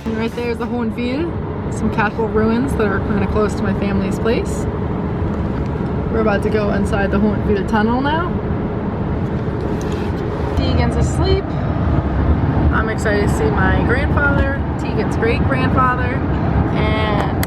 And right there is the Hohenwil, some castle ruins that are kind of close to my family's place. We're about to go inside the Hohenwil tunnel now. Tegan's asleep. I'm excited to see my grandfather, Tegan's great-grandfather, and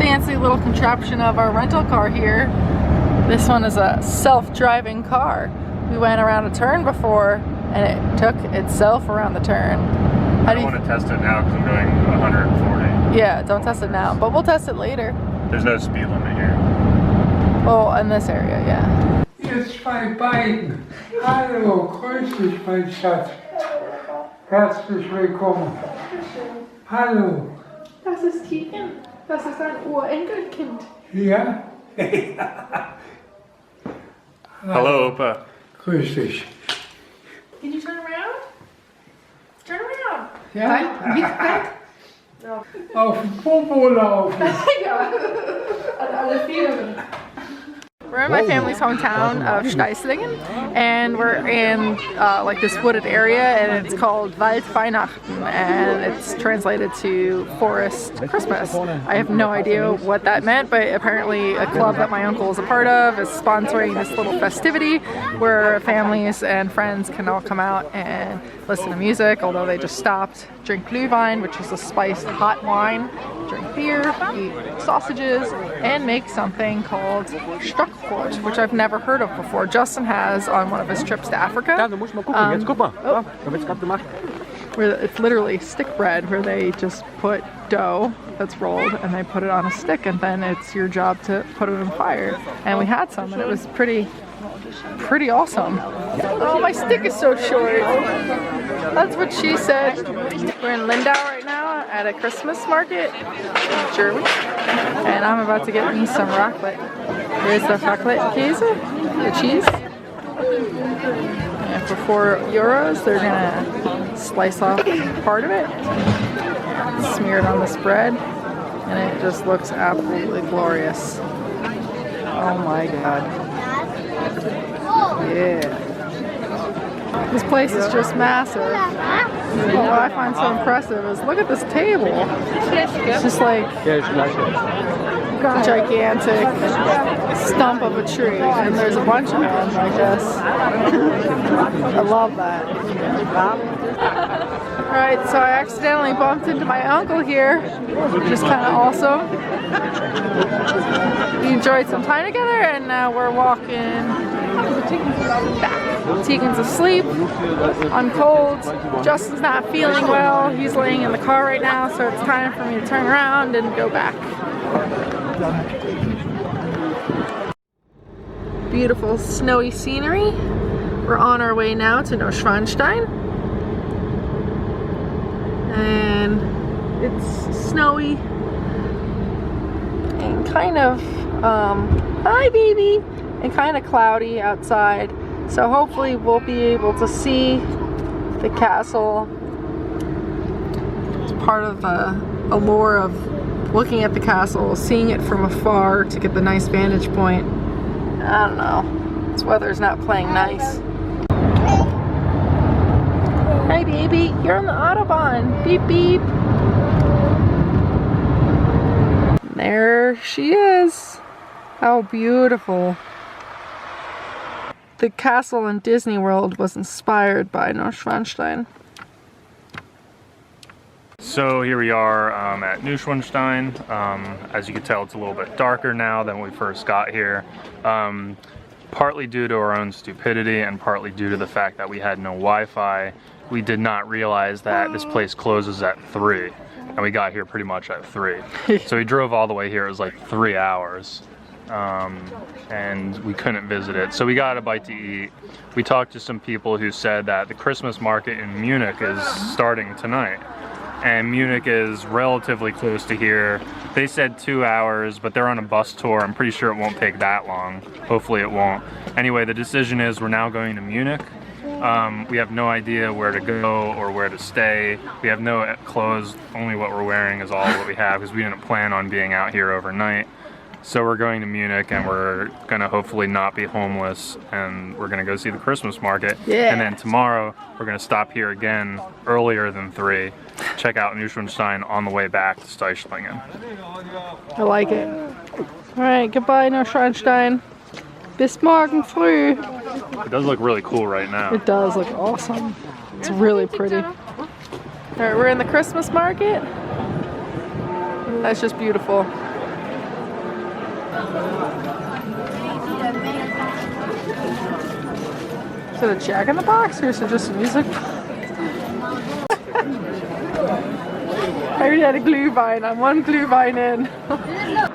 fancy little contraption of our rental car here. This one is a self-driving car. We went around a turn before and it took itself around the turn. I don't want to test it now because I'm going 140. Yeah, don't test it now, but we'll test it later. There's no speed limit here. Oh, in this area, yeah. Jetzt bei beiden. Hallo, grüß dich, mein Schatz. Herzlich willkommen. Hallo. Das ist Tegan. Das ist ein Urenkelkind. Ja? Hello, Opa. Grüß dich. Can you turn around? Turn around. Ja? No. Auf dem Popo laufen. Ja, an alle Vieren. We're in my family's hometown of Steisslingen, and we're in like this wooded area, and it's called Waldweihnachten, and it's translated to Forest Christmas. I have no idea what that meant, but apparently a club that my uncle is a part of is sponsoring this little festivity where families and friends can all come out and listen to music, although they just stopped, drink Glühwein, which is a spiced hot wine, drink beer, eat sausages, and make something called Stockbrot, which I've never heard of before. Justin has on one of his trips to Africa. Where it's literally stick bread, where they just put dough that's rolled and they put it on a stick, and then it's your job to put it on fire. And we had some, and it was pretty awesome. Oh, my stick is so short. That's what she said. We're in Lindau right now at a Christmas market in Germany, and I'm about to get me some raclette. Here's the raclette käse, the cheese. And for €4, they're gonna slice off part of it, smear it on this bread, and it just looks absolutely glorious. Oh my god. Yeah. This place is just massive. What I find so impressive is look at this table. It's just like a gigantic stump of a tree, and there's a bunch of them like this. I love that. Alright, so I accidentally bumped into my uncle here, which is kind of awesome. We enjoyed some time together, and now we're walking back. Tegan's asleep. I'm cold. Justin's not feeling well. He's laying in the car right now, so it's time for me to turn around and go back. Beautiful snowy scenery. We're on our way now to Neuschwanstein. And it's snowy and kind of, hi baby, and kind of cloudy outside. So hopefully we'll be able to see the castle. It's part of the allure of looking at the castle, seeing it from afar to get the nice vantage point. I don't know. This weather's not playing nice. Hi baby, you're on the Autobahn. Beep beep. There she is. How beautiful. The castle in Disney World was inspired by Neuschwanstein. So here we are at Neuschwanstein. As you can tell, it's a little bit darker now than when we first got here. Partly due to our own stupidity and partly due to the fact that we had no Wi-Fi. We did not realize that this place closes at 3, and we got here pretty much at 3. So we drove all the way here. It was like 3 hours. And we couldn't visit it, so we got a bite to eat. We talked to some people who said that the Christmas market in Munich is starting tonight, and Munich is relatively close to here. They said 2 hours, but they're on a bus tour. I'm pretty sure it won't take that long. Hopefully it won't. Anyway, the decision is we're now going to Munich. We have no idea where to go or where to stay. We have no clothes. Only what we're wearing is all what we have, because we didn't plan on being out here overnight. So we're going to Munich, and we're gonna hopefully not be homeless, and we're gonna go see the Christmas market. Yeah. And then tomorrow we're gonna stop here again earlier than 3 check out Neuschwanstein on the way back to Steisslingen. I like it. Alright, goodbye Neuschwanstein. Bis morgen früh. It does look really cool right now. It does look awesome. It's really pretty. Alright, we're in the Christmas market. That's just beautiful. Is it a Jack in the Box or is it just music? I already had a Glühwein. I'm one Glühwein in.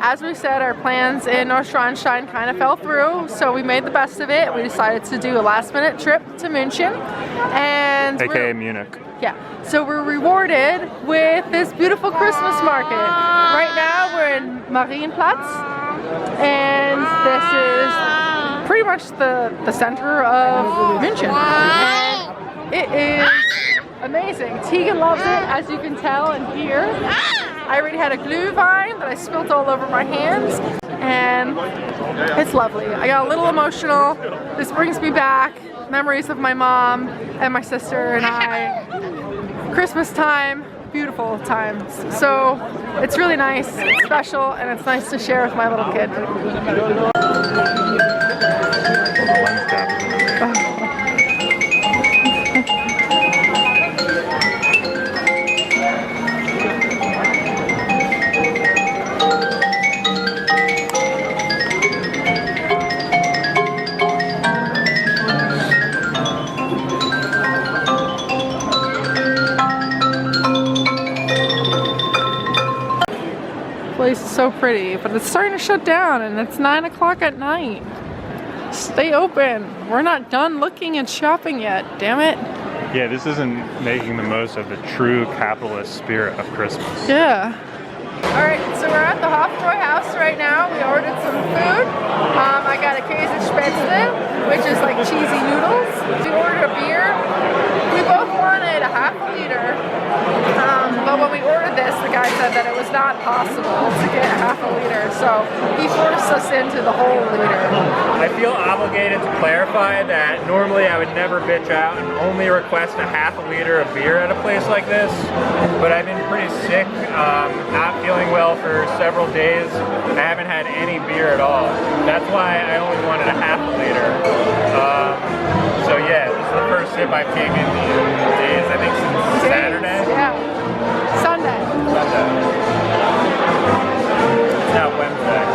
As we said, our plans in Neuschwanstein kind of fell through, so we made the best of it. We decided to do a last-minute trip to München, and AKA Munich. Yeah, so we're rewarded with this beautiful Christmas market. Right now we're in Marienplatz, and this is pretty much the center of München. And it is amazing. Tegan loves it, as you can tell and hear. I already had a Glühwein that I spilt all over my hands, and it's lovely. I got a little emotional. This brings me back memories of my mom and my sister and I. Christmas time, beautiful times. So it's really nice, it's special, and it's nice to share with my little kid. Place is so pretty, but it's starting to shut down and it's 9 o'clock at night. Stay open. We're not done looking and shopping yet, damn it. Yeah, this isn't making the most of the true capitalist spirit of Christmas. Yeah. Alright, so we're at the Hofbräuhaus right now. We ordered some food. I got a Käsespätzle, which is like cheesy noodles. We ordered a beer. We both wanted a half a liter. But when we ordered this, the guy said that it was not possible to get a half a liter, so he forced us into the whole liter. I feel obligated to clarify that normally I would never bitch out and only request a half a liter of beer at a place like this, but I've been pretty sick, not feeling well for several days. I haven't had any beer at all. That's why I only wanted a half a liter. So yeah, this is the first sip I've taken in days, I think since Saturday. Yeah. Sunday. It's now Wednesday.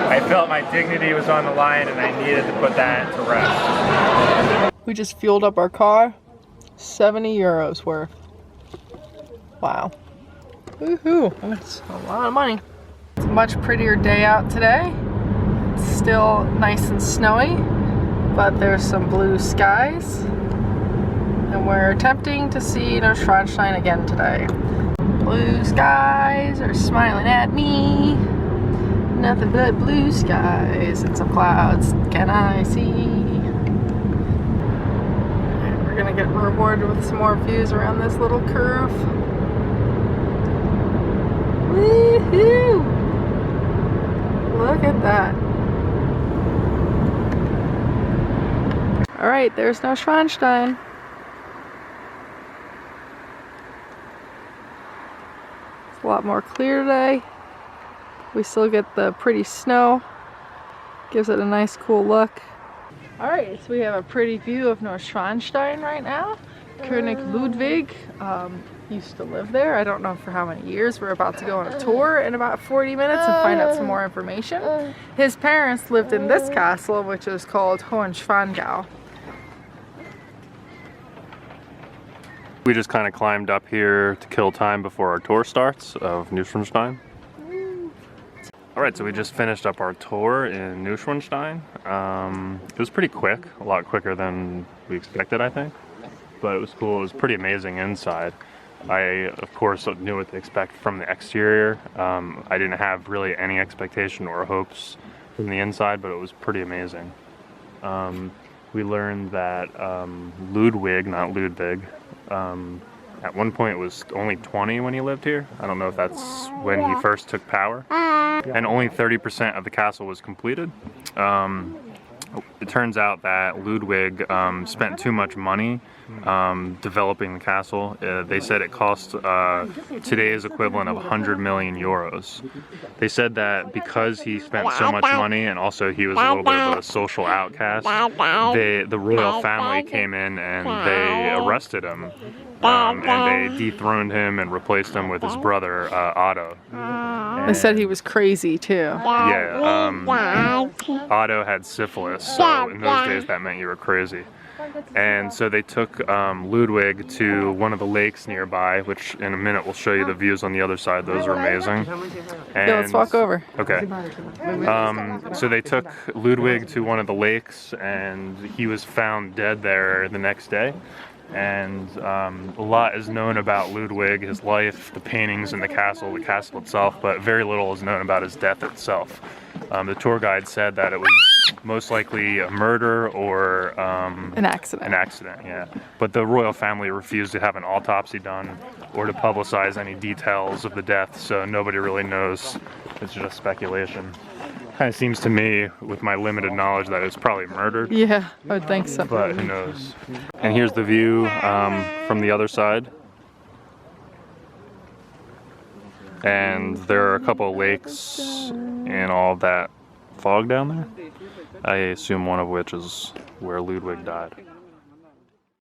I felt my dignity was on the line and I needed to put that to rest. We just fueled up our car. 70 euros worth. Wow. Woohoo. That's a lot of money. It's a much prettier day out today. It's still nice and snowy, but there's some blue skies. And we're attempting to see Neuschwanstein again today. Blue skies are smiling at me. Nothing but blue skies and some clouds can I see. And we're gonna get rewarded with some more views around this little curve. Woohoo! Look at that. Alright, there's Neuschwanstein. It's a lot more clear today. We still get the pretty snow. Gives it a nice cool look. Alright, so we have a pretty view of Neuschwanstein right now. König Ludwig used to live there. I don't know for how many years. We're about to go on a tour in about 40 minutes and find out some more information. His parents lived in this castle, which is called Hohenschwangau. We just kind of climbed up here to kill time before our tour starts of Neuschwanstein. Alright, so we just finished up our tour in Neuschwanstein. It was pretty quick, a lot quicker than we expected, I think. But it was cool, it was pretty amazing inside. I, of course, knew what to expect from the exterior. I didn't have really any expectation or hopes from the inside, but it was pretty amazing. We learned that Ludwig, not Ludwig, at one point was only 20 when he lived here. I don't know if that's when he first took power. And only 30% of the castle was completed. it turns out that Ludwig spent too much money developing the castle. They said it cost today's equivalent of 100 million euros. They said that because he spent so much money and also he was a little bit of a social outcast, the royal family came in and they arrested him. And they dethroned him and replaced him with his brother, Otto. They said he was crazy too. Yeah, Otto had syphilis, so in those days that meant you were crazy. And so they took Ludwig to one of the lakes nearby, which in a minute we'll show you the views on the other side. Those are amazing. And, Yeah, let's walk over. Okay. So they took Ludwig to one of the lakes and he was found dead there the next day. And a lot is known about Ludwig, his life, the paintings in the castle itself, but very little is known about his death itself. The tour guide said that it was most likely a murder or An accident. An accident, yeah. But the royal family refused to have an autopsy done or to publicize any details of the death, so nobody really knows. It's just speculation. Kind of seems to me, with my limited knowledge, that it's probably murdered. Yeah, I would think so. But who knows? And here's the view from the other side. And there are a couple of lakes and all that fog down there. I assume one of which is where Ludwig died.